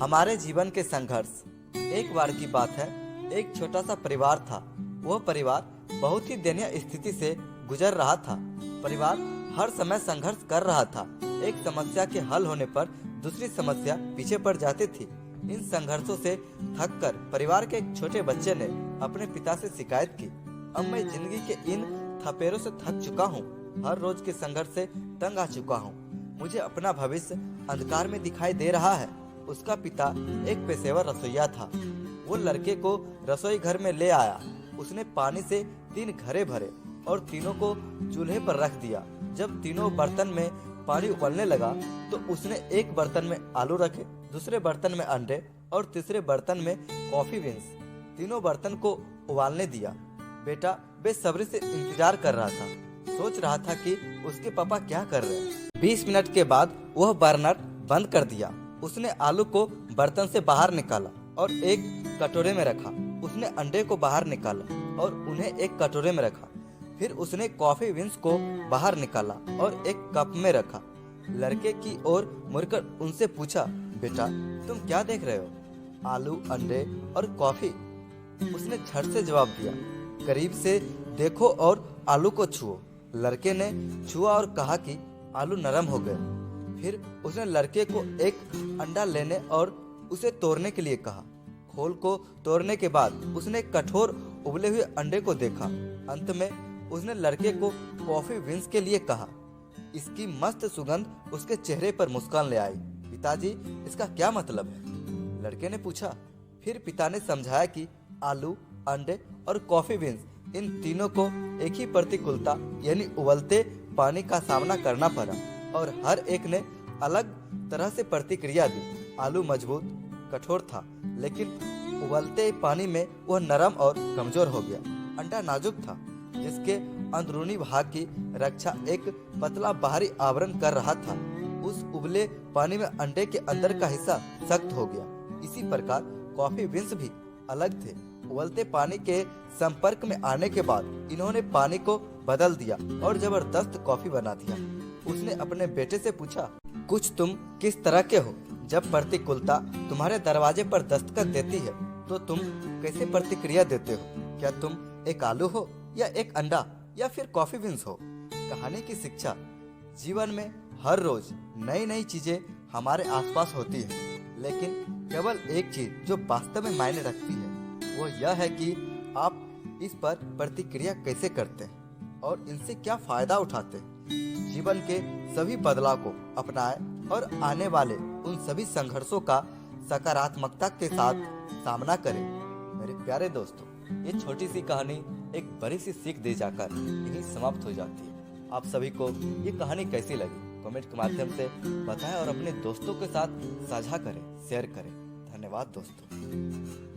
हमारे जीवन के संघर्ष। एक बार की बात है, एक छोटा सा परिवार था। वह परिवार बहुत ही दयनीय स्थिति से गुजर रहा था। परिवार हर समय संघर्ष कर रहा था। एक समस्या के हल होने पर दूसरी समस्या पीछे पड़ जाती थी। इन संघर्षों से थककर परिवार के एक छोटे बच्चे ने अपने पिता से शिकायत की, अब मैं जिंदगी के इन थपेरों से थक चुका हूँ। हर रोज के संघर्ष से तंग आ चुका हूँ। मुझे अपना भविष्य अंधकार में दिखाई दे रहा है। उसका पिता एक पेशेवर रसोइया था। वो लड़के को रसोई घर में ले आया। उसने पानी से 3 घड़े भरे और तीनों को चूल्हे पर रख दिया। जब तीनों बर्तन में पानी उबलने लगा तो उसने एक बर्तन में आलू रखे, दूसरे बर्तन में अंडे और तीसरे बर्तन में कॉफी बीन्स। तीनों बर्तन को उबालने दिया। बेटा बेसब्री से इंतजार कर रहा था, सोच रहा था कि उसके पापा क्या कर रहे हैं। 20 मिनट के बाद वह बर्नर बंद कर दिया। उसने आलू को बर्तन से बाहर निकाला और एक कटोरे में रखा। उसने अंडे को बाहर निकाला और उन्हें एक कटोरे में रखा। फिर उसने कॉफी बीन्स को बाहर निकाला और एक कप में रखा। लड़के की ओर मुड़कर उनसे पूछा, बेटा तुम क्या देख रहे हो? आलू, अंडे और कॉफी। उसने झट से जवाब दिया, करीब से देखो और आलू को छुओ। लड़के ने छुआ और कहा कि आलू नरम हो गए। फिर उसने लड़के को एक अंडा लेने और उसे तोड़ने के लिए कहा। खोल को तोड़ने के बाद उसने कठोर उबले हुए अंडे को देखा। अंत में उसने लड़के को कॉफी बीन्स के लिए कहा। इसकी मस्त सुगंध उसके चेहरे पर मुस्कान ले आई। पिताजी, इसका क्या मतलब है? लड़के ने पूछा। फिर पिता ने समझाया कि आलू, अंडे और कॉफी बीन्स, इन तीनों को एक ही प्रतिकूलता यानी उबलते पानी का सामना करना पड़ा और हर एक ने अलग तरह से प्रतिक्रिया दी। आलू मजबूत कठोर था, लेकिन उबलते पानी में वह नरम और कमजोर हो गया। अंडा नाजुक था, जिसके अंदरूनी भाग की रक्षा एक पतला बाहरी आवरण कर रहा था। उस उबले पानी में अंडे के अंदर का हिस्सा सख्त हो गया। इसी प्रकार कॉफी बीन्स भी अलग थे। उबलते पानी के संपर्क में आने के बाद इन्होंने पानी को बदल दिया और जबरदस्त कॉफी बना दिया। उसने अपने बेटे से पूछा, कुछ तुम किस तरह के हो? जब प्रतिकूलता तुम्हारे दरवाजे पर दस्तक देती है तो तुम कैसे प्रतिक्रिया देते हो? क्या तुम एक आलू हो या एक अंडा या फिर कॉफी बीन्स हो? कहानी की शिक्षा। जीवन में हर रोज नई नई चीजें हमारे आसपास होती है, लेकिन केवल एक चीज जो वास्तव में मायने रखती है वो यह है कि आप इस पर प्रतिक्रिया कैसे करते हैं और इनसे क्या फायदा उठाते हैं। जीवन के सभी बदलाव को अपनाएं और आने वाले उन सभी संघर्षों का सकारात्मकता के साथ सामना करें। मेरे प्यारे दोस्तों, ये छोटी सी कहानी एक बड़ी सी सीख दे जाकर यहीं समाप्त हो जाती है। आप सभी को ये कहानी कैसी लगी कमेंट के माध्यम से बताएं और अपने दोस्तों के साथ साझा करें, शेयर करें। धन्यवाद दोस्तों।